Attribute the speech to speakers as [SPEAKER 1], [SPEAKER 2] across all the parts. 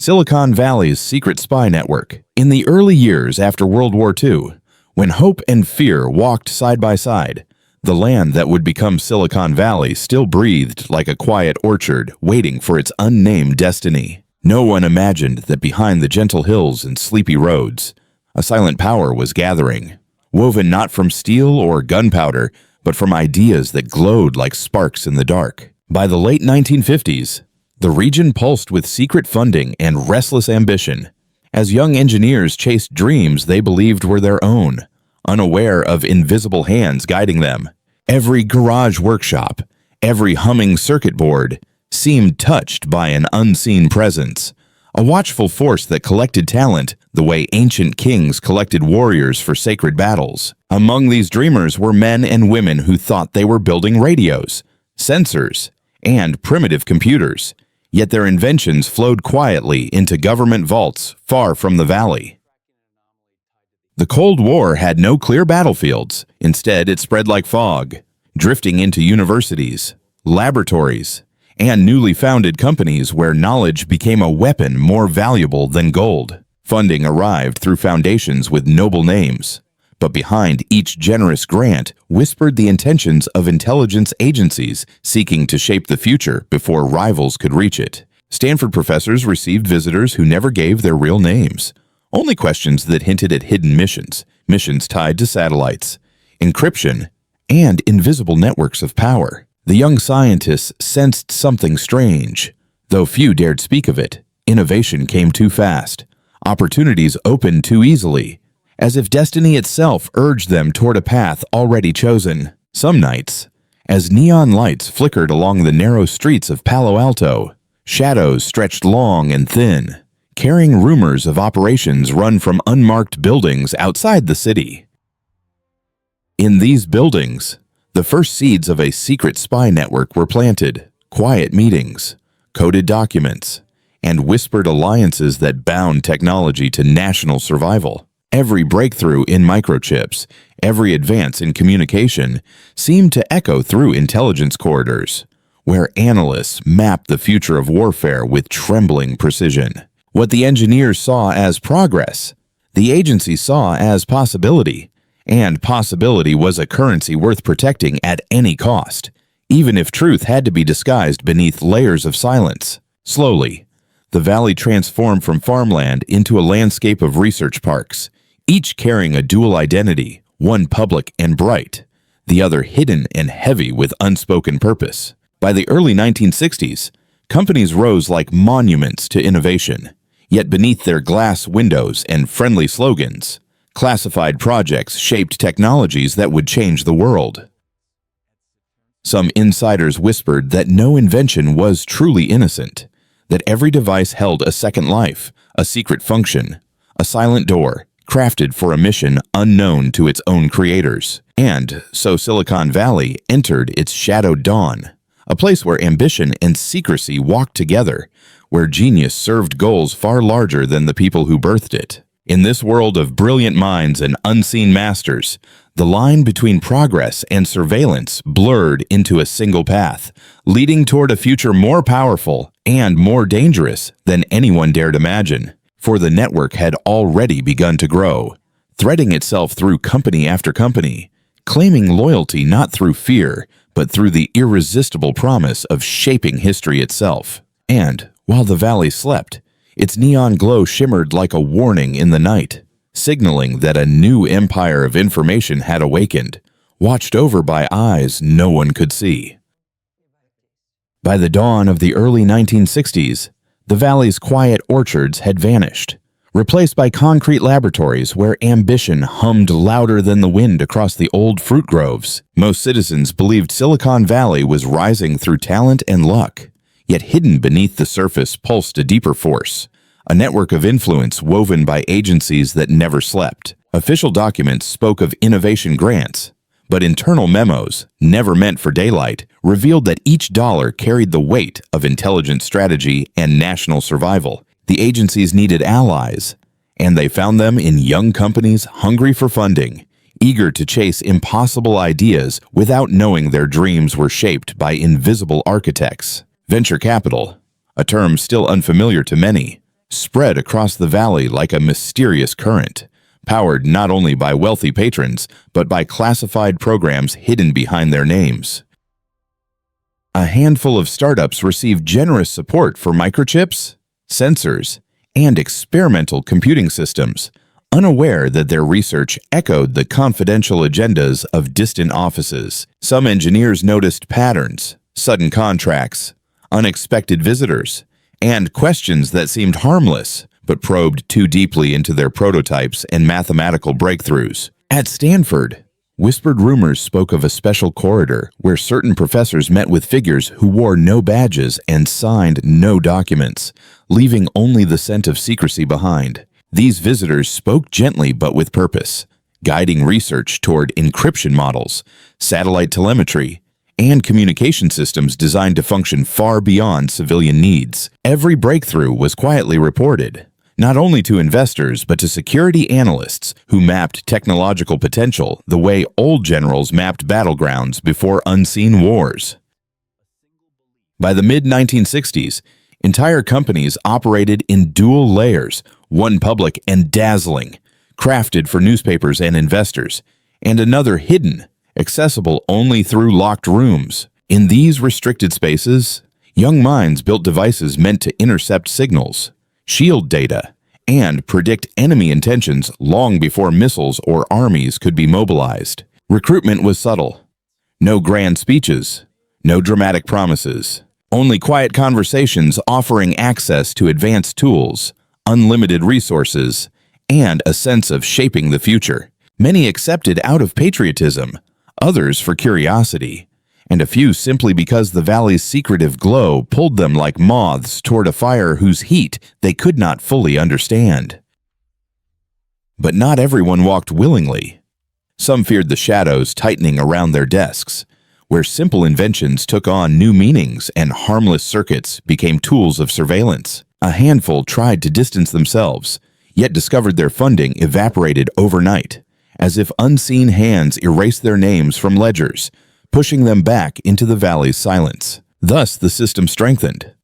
[SPEAKER 1] Silicon Valley's secret spy network. In the early years after World War II, when hope and fear walked side by side, the land that would become Silicon Valley still breathed like a quiet orchard waiting for its unnamed destiny. No one imagined that behind the gentle hills and sleepy roads, a silent power was gathering, woven not from steel or gunpowder, but from ideas that glowed like sparks in the dark. By the late 1950s, the region pulsed with secret funding and restless ambition, as young engineers chased dreams they believed were their own, unaware of invisible hands guiding them. Every garage workshop, every humming circuit board, seemed touched by an unseen presence, a watchful force that collected talent the way ancient kings collected warriors for sacred battles. Among these dreamers were men and women who thought they were building radios, sensors, and primitive computers, yet their inventions flowed quietly into government vaults far from the valley. The Cold War had no clear battlefields. Instead, it spread like fog, drifting into universities, laboratories, and newly founded companies where knowledge became a weapon more valuable than gold. Funding arrived through foundations with noble names, but behind each generous grant whispered the intentions of intelligence agencies seeking to shape the future before rivals could reach it. Stanford professors received visitors who never gave their real names, only questions that hinted at hidden missions tied to satellites, encryption, and invisible networks of power. The young scientists sensed something strange. Though few dared speak of it, innovation came too fast. Opportunities opened too easily, as if destiny itself urged them toward a path already chosen. Some nights, as neon lights flickered along the narrow streets of Palo Alto, shadows stretched long and thin, carrying rumors of operations run from unmarked buildings outside the city. In these buildings, the first seeds of a secret spy network were planted: quiet meetings, coded documents, and whispered alliances that bound technology to national survival. Every breakthrough in microchips, every advance in communication seemed to echo through intelligence corridors, where analysts mapped the future of warfare with trembling precision. What the engineers saw as progress, the agency saw as possibility. And possibility was a currency worth protecting at any cost, even if truth had to be disguised beneath layers of silence. Slowly, the valley transformed from farmland into a landscape of research parks, each carrying a dual identity, one public and bright, the other hidden and heavy with unspoken purpose. By the early 1960s, companies rose like monuments to innovation, yet beneath their glass windows and friendly slogans, classified projects shaped technologies that would change the world. Some insiders whispered that no invention was truly innocent, that every device held a second life, a secret function, a silent door, crafted for a mission unknown to its own creators. And so Silicon Valley entered its shadowed dawn, a place where ambition and secrecy walked together, where genius served goals far larger than the people who birthed it. In this world of brilliant minds and unseen masters, the line between progress and surveillance blurred into a single path, leading toward a future more powerful and more dangerous than anyone dared imagine. For the network had already begun to grow, threading itself through company after company, claiming loyalty not through fear, but through the irresistible promise of shaping history itself. And, while the valley slept, its neon glow shimmered like a warning in the night, signaling that a new empire of information had awakened, watched over by eyes no one could see. By the dawn of the early 1960s, the valley's quiet orchards had vanished, replaced by concrete laboratories where ambition hummed louder than the wind across the old fruit groves. Most citizens believed Silicon Valley was rising through talent and luck, yet hidden beneath the surface pulsed a deeper force, a network of influence woven by agencies that never slept. Official documents spoke of innovation grants, but internal memos, never meant for daylight, revealed that each dollar carried the weight of intelligence strategy and national survival. The agencies needed allies, and they found them in young companies hungry for funding, eager to chase impossible ideas without knowing their dreams were shaped by invisible architects. Venture capital, a term still unfamiliar to many, spread across the valley like a mysterious current, powered not only by wealthy patrons, but by classified programs hidden behind their names. A handful of startups received generous support for microchips, sensors, and experimental computing systems, unaware that their research echoed the confidential agendas of distant offices. Some engineers noticed patterns, sudden contracts, unexpected visitors, and questions that seemed harmless, but probed too deeply into their prototypes and mathematical breakthroughs. At Stanford, whispered rumors spoke of a special corridor where certain professors met with figures who wore no badges and signed no documents, leaving only the scent of secrecy behind. These visitors spoke gently but with purpose, guiding research toward encryption models, satellite telemetry, and communication systems designed to function far beyond civilian needs. Every breakthrough was quietly reported, not only to investors but to security analysts who mapped technological potential the way old generals mapped battlegrounds before unseen wars. By the mid-1960s, entire companies operated in dual layers, one public and dazzling, crafted for newspapers and investors, and another hidden, accessible only through locked rooms. In these restricted spaces, young minds built devices meant to intercept signals, shield data, and predict enemy intentions long before missiles or armies could be mobilized. Recruitment was subtle. No grand speeches, no dramatic promises, only quiet conversations offering access to advanced tools, unlimited resources, and a sense of shaping the future. Many accepted out of patriotism, others for curiosity, and a few simply because the valley's secretive glow pulled them like moths toward a fire whose heat they could not fully understand. But not everyone walked willingly. Some feared the shadows tightening around their desks, where simple inventions took on new meanings and harmless circuits became tools of surveillance. A handful tried to distance themselves, yet discovered their funding evaporated overnight, as if unseen hands erased their names from ledgers, pushing them back into the valley's silence. Thus, the system strengthened.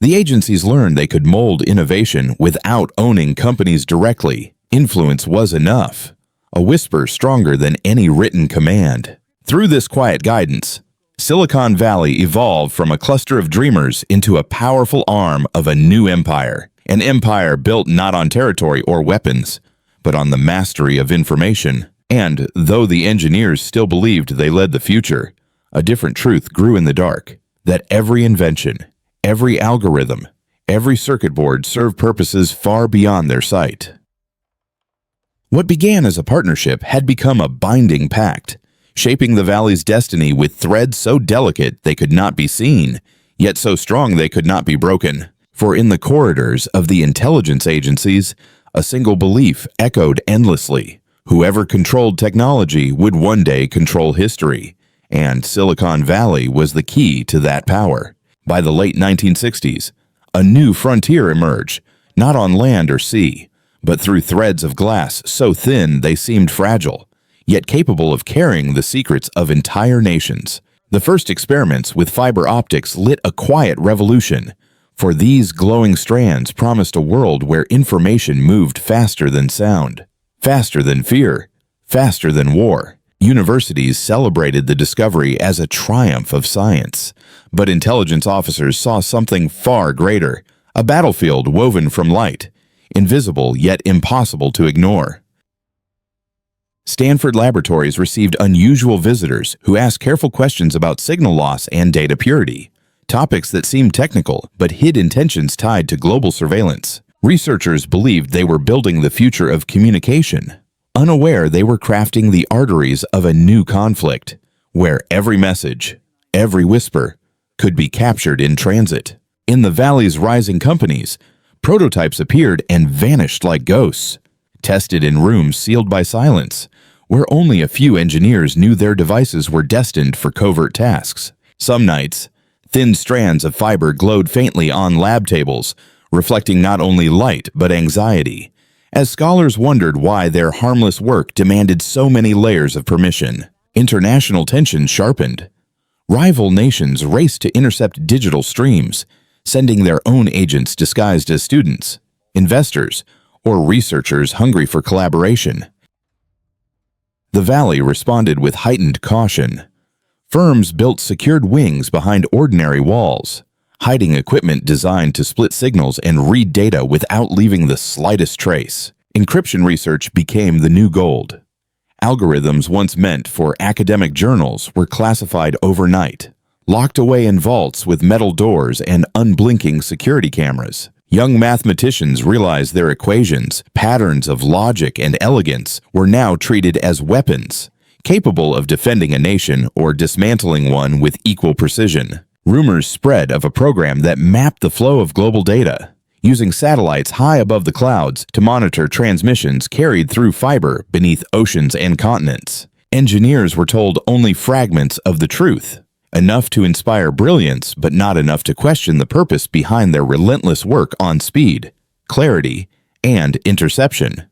[SPEAKER 1] The agencies learned they could mold innovation without owning companies directly. Influence was enough, a whisper stronger than any written command. Through this quiet guidance, Silicon Valley evolved from a cluster of dreamers into a powerful arm of a new empire, an empire built not on territory or weapons, but on the mastery of information. And though the engineers still believed they led the future, a different truth grew in the dark, that every invention, every algorithm, every circuit board served purposes far beyond their sight. What began as a partnership had become a binding pact, shaping the valley's destiny with threads so delicate they could not be seen, yet so strong they could not be broken. For in the corridors of the intelligence agencies, a single belief echoed endlessly. Whoever controlled technology would one day control history, and Silicon Valley was the key to that power. By the late 1960s, a new frontier emerged, not on land or sea, but through threads of glass so thin they seemed fragile, yet capable of carrying the secrets of entire nations. The first experiments with fiber optics lit a quiet revolution, for these glowing strands promised a world where information moved faster than sound, faster than fear, faster than war. Universities celebrated the discovery as a triumph of science, but intelligence officers saw something far greater, a battlefield woven from light, invisible yet impossible to ignore. Stanford laboratories received unusual visitors who asked careful questions about signal loss and data purity, topics that seemed technical but hid intentions tied to global surveillance. Researchers believed they were building the future of communication, unaware they were crafting the arteries of a new conflict, where every message, every whisper, could be captured in transit. In the valley's rising companies, prototypes appeared and vanished like ghosts, tested in rooms sealed by silence, where only a few engineers knew their devices were destined for covert tasks. Some nights, thin strands of fiber glowed faintly on lab tables, reflecting not only light but anxiety, as scholars wondered why their harmless work demanded so many layers of permission. International tensions sharpened. Rival nations raced to intercept digital streams, sending their own agents disguised as students. investors, or researchers hungry for collaboration. The Valley responded with heightened caution. Firms built secured wings behind ordinary walls, hiding equipment designed to split signals and read data without leaving the slightest trace. Encryption research became the new gold. Algorithms once meant for academic journals were classified overnight, locked away in vaults with metal doors and unblinking security cameras. Young mathematicians realized their equations, patterns of logic and elegance, were now treated as weapons, capable of defending a nation or dismantling one with equal precision. Rumors spread of a program that mapped the flow of global data, using satellites high above the clouds to monitor transmissions carried through fiber beneath oceans and continents. Engineers were told only fragments of the truth, enough to inspire brilliance but not enough to question the purpose behind their relentless work on speed, clarity, and interception.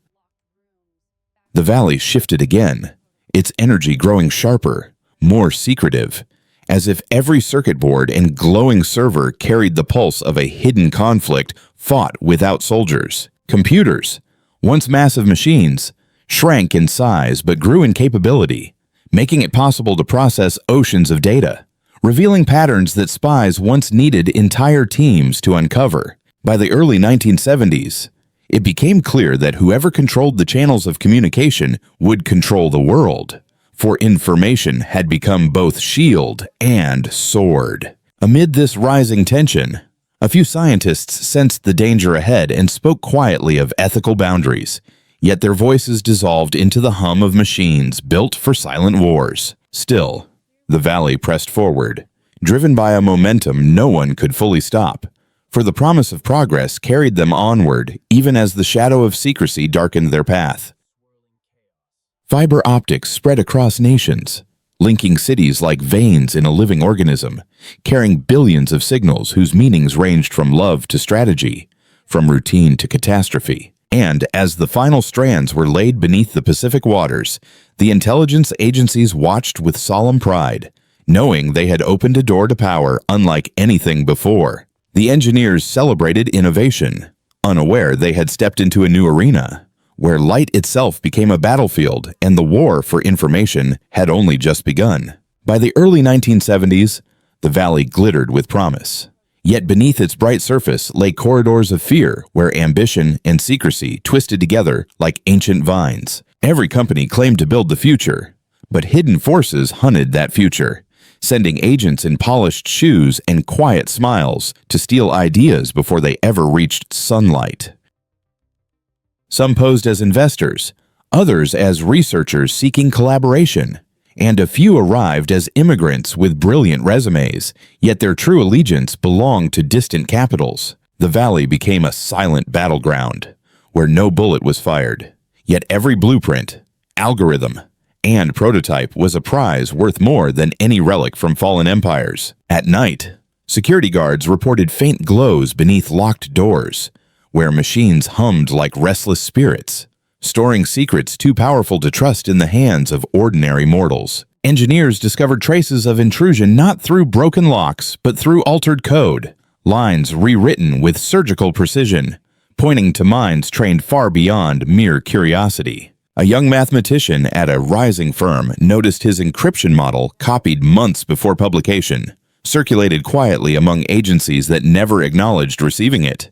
[SPEAKER 1] The Valley shifted again, its energy growing sharper, more secretive, as if every circuit board and glowing server carried the pulse of a hidden conflict fought without soldiers. Computers, once massive machines, shrank in size but grew in capability, making it possible to process oceans of data, revealing patterns that spies once needed entire teams to uncover. By the early 1970s, it became clear that whoever controlled the channels of communication would control the world, for information had become both shield and sword. Amid this rising tension, a few scientists sensed the danger ahead and spoke quietly of ethical boundaries, yet their voices dissolved into the hum of machines built for silent wars. Still, the Valley pressed forward, driven by a momentum no one could fully stop, for the promise of progress carried them onward even as the shadow of secrecy darkened their path. Fiber optics spread across nations, linking cities like veins in a living organism, carrying billions of signals whose meanings ranged from love to strategy, from routine to catastrophe. And as the final strands were laid beneath the Pacific waters, the intelligence agencies watched with solemn pride, knowing they had opened a door to power unlike anything before. The engineers celebrated innovation, unaware they had stepped into a new arena, where light itself became a battlefield and the war for information had only just begun. By the early 1970s, the Valley glittered with promise. Yet beneath its bright surface lay corridors of fear where ambition and secrecy twisted together like ancient vines. Every company claimed to build the future, but hidden forces hunted that future, sending agents in polished shoes and quiet smiles to steal ideas before they ever reached sunlight. Some posed as investors, others as researchers seeking collaboration, and a few arrived as immigrants with brilliant resumes, yet their true allegiance belonged to distant capitals. The Valley became a silent battleground, where no bullet was fired, yet every blueprint, algorithm, and prototype was a prize worth more than any relic from fallen empires. At night, security guards reported faint glows beneath locked doors, where machines hummed like restless spirits, storing secrets too powerful to trust in the hands of ordinary mortals. Engineers discovered traces of intrusion not through broken locks, but through altered code, lines rewritten with surgical precision, pointing to minds trained far beyond mere curiosity. A young mathematician at a rising firm noticed his encryption model copied months before publication, circulated quietly among agencies that never acknowledged receiving it.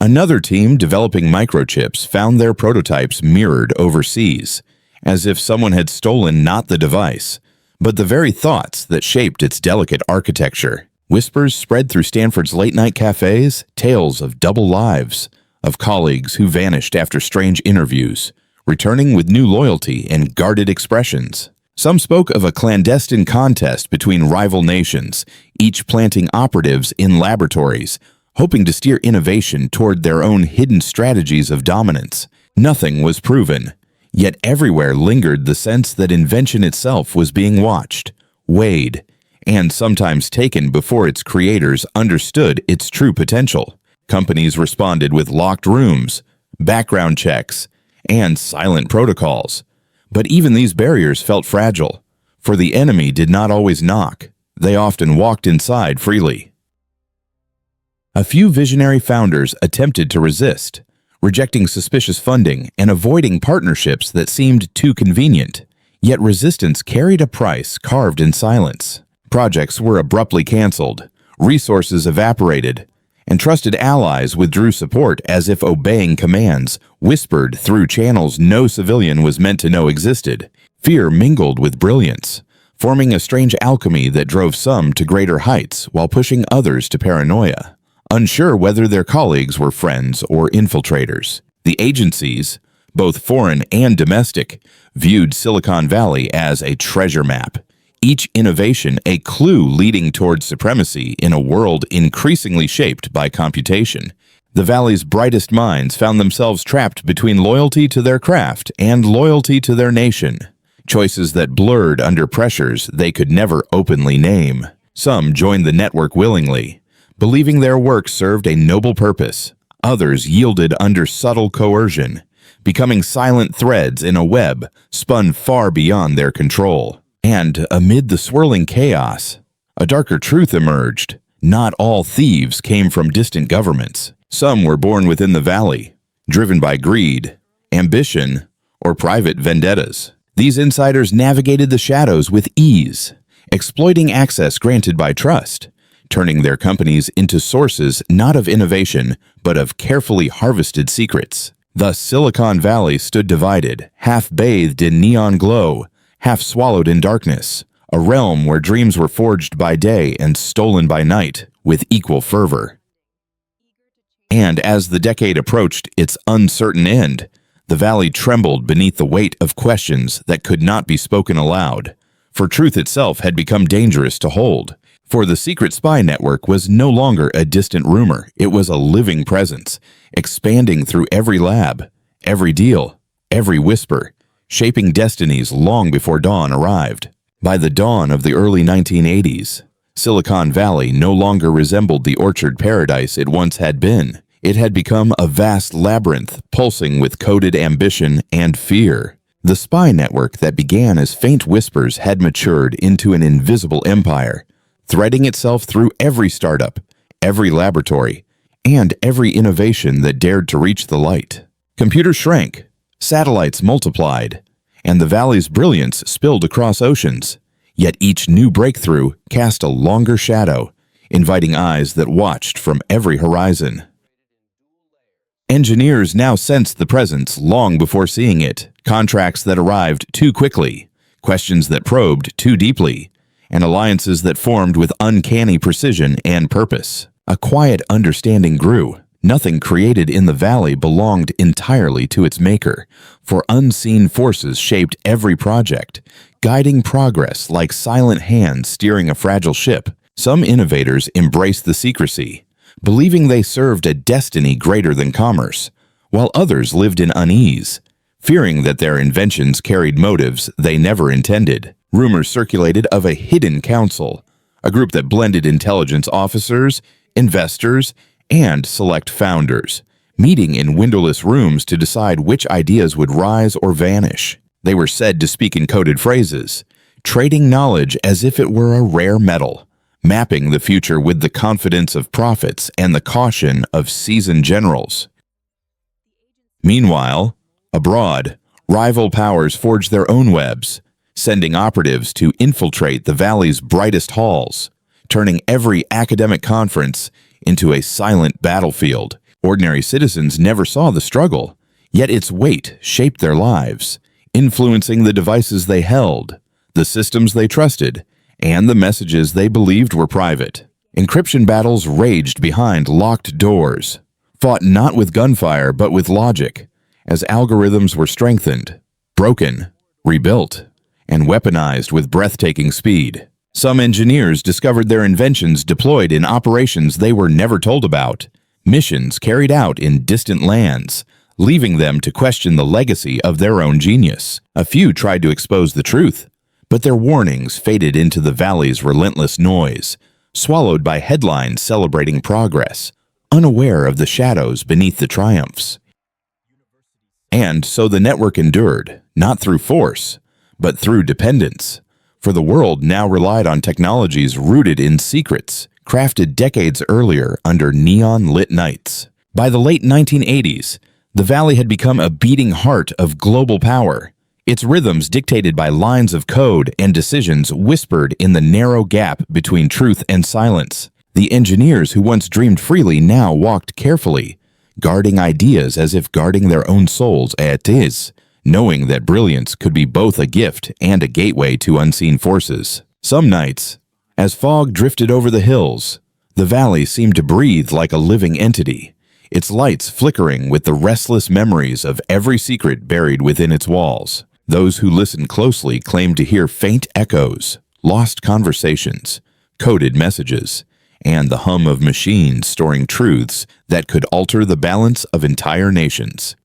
[SPEAKER 1] Another team developing microchips found their prototypes mirrored overseas, as if someone had stolen not the device, but the very thoughts that shaped its delicate architecture. Whispers spread through Stanford's late-night cafes, tales of double lives, of colleagues who vanished after strange interviews, returning with new loyalty and guarded expressions. Some spoke of a clandestine contest between rival nations, each planting operatives in laboratories, hoping to steer innovation toward their own hidden strategies of dominance. Nothing was proven, yet everywhere lingered the sense that invention itself was being watched, weighed, and sometimes taken before its creators understood its true potential. Companies responded with locked rooms, background checks, and silent protocols. But even these barriers felt fragile, for the enemy did not always knock. They often walked inside freely. A few visionary founders attempted to resist, rejecting suspicious funding and avoiding partnerships that seemed too convenient. Yet resistance carried a price carved in silence. Projects were abruptly canceled, resources evaporated, and trusted allies withdrew support as if obeying commands whispered through channels no civilian was meant to know existed. Fear mingled with brilliance, forming a strange alchemy that drove some to greater heights while pushing others to paranoia. Unsure whether their colleagues were friends or infiltrators, the agencies, both foreign and domestic, viewed Silicon Valley as a treasure map, each innovation a clue leading toward supremacy in a world increasingly shaped by computation. The Valley's brightest minds found themselves trapped between loyalty to their craft and loyalty to their nation, choices that blurred under pressures they could never openly name. Some joined the network willingly, believing their work served a noble purpose. Others yielded under subtle coercion, becoming silent threads in a web spun far beyond their control. And amid the swirling chaos, a darker truth emerged. Not all thieves came from distant governments. Some were born within the valley, driven by greed, ambition, or private vendettas. These insiders navigated the shadows with ease, exploiting access granted by trust, turning their companies into sources not of innovation, but of carefully harvested secrets. Thus, Silicon Valley stood divided, half bathed in neon glow, half swallowed in darkness, a realm where dreams were forged by day and stolen by night with equal fervor. And as the decade approached its uncertain end, the valley trembled beneath the weight of questions that could not be spoken aloud, for truth itself had become dangerous to hold. For the secret spy network was no longer a distant rumor, it was a living presence, expanding through every lab, every deal, every whisper, shaping destinies long before dawn arrived. By the dawn of the early 1980s, Silicon Valley no longer resembled the orchard paradise it once had been. It had become a vast labyrinth pulsing with coded ambition and fear. The spy network that began as faint whispers had matured into an invisible empire, threading itself through every startup, every laboratory, and every innovation that dared to reach the light. Computers shrank, satellites multiplied, and the valley's brilliance spilled across oceans. Yet each new breakthrough cast a longer shadow, inviting eyes that watched from every horizon. Engineers now sensed the presence long before seeing it, contracts that arrived too quickly, questions that probed too deeply, and alliances that formed with uncanny precision and purpose. A quiet understanding grew. Nothing created in the valley belonged entirely to its maker, for unseen forces shaped every project, guiding progress like silent hands steering a fragile ship. Some innovators embraced the secrecy, believing they served a destiny greater than commerce, while others lived in unease, fearing that their inventions carried motives they never intended. Rumors circulated of a hidden council, a group that blended intelligence officers, investors, and select founders, meeting in windowless rooms to decide which ideas would rise or vanish. They were said to speak in coded phrases, trading knowledge as if it were a rare metal, mapping the future with the confidence of prophets and the caution of seasoned generals. Meanwhile, abroad, rival powers forged their own webs, sending operatives to infiltrate the valley's brightest halls, turning every academic conference into a silent battlefield. Ordinary citizens never saw the struggle, yet its weight shaped their lives, influencing the devices they held, the systems they trusted, and the messages they believed were private. Encryption battles raged behind locked doors, fought not with gunfire but with logic, as algorithms were strengthened, broken, rebuilt, and weaponized with breathtaking speed. Some engineers discovered their inventions deployed in operations they were never told about, missions carried out in distant lands, leaving them to question the legacy of their own genius. A few tried to expose the truth, but their warnings faded into the valley's relentless noise, swallowed by headlines celebrating progress, unaware of the shadows beneath the triumphs. And so the network endured, not through force, but through dependence, for the world now relied on technologies rooted in secrets, crafted decades earlier under neon-lit nights. By the late 1980s, the Valley had become a beating heart of global power, its rhythms dictated by lines of code and decisions whispered in the narrow gap between truth and silence. The engineers who once dreamed freely now walked carefully, guarding ideas as if guarding their own souls at is, knowing that brilliance could be both a gift and a gateway to unseen forces. Some nights, as fog drifted over the hills, the valley seemed to breathe like a living entity, its lights flickering with the restless memories of every secret buried within its walls. Those who listened closely claimed to hear faint echoes, lost conversations, coded messages, and the hum of machines storing truths that could alter the balance of entire nations.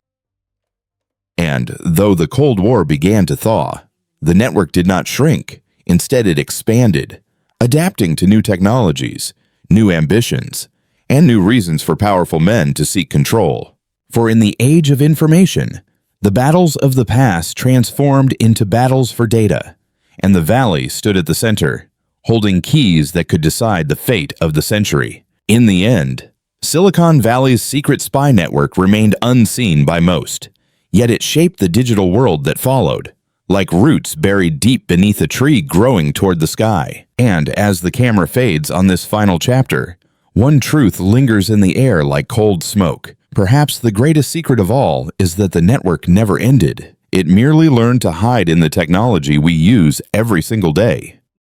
[SPEAKER 1] And though the Cold War began to thaw, the network did not shrink. Instead, it expanded, adapting to new technologies, new ambitions, and new reasons for powerful men to seek control. For in the age of information, the battles of the past transformed into battles for data, and the Valley stood at the center, holding keys that could decide the fate of the century. In the end, Silicon Valley's secret spy network remained unseen by most, yet it shaped the digital world that followed, like roots buried deep beneath a tree growing toward the sky. And as the camera fades on this final chapter, one truth lingers in the air like cold smoke. Perhaps the greatest secret of all is that the network never ended. It merely learned to hide in the technology we use every single day.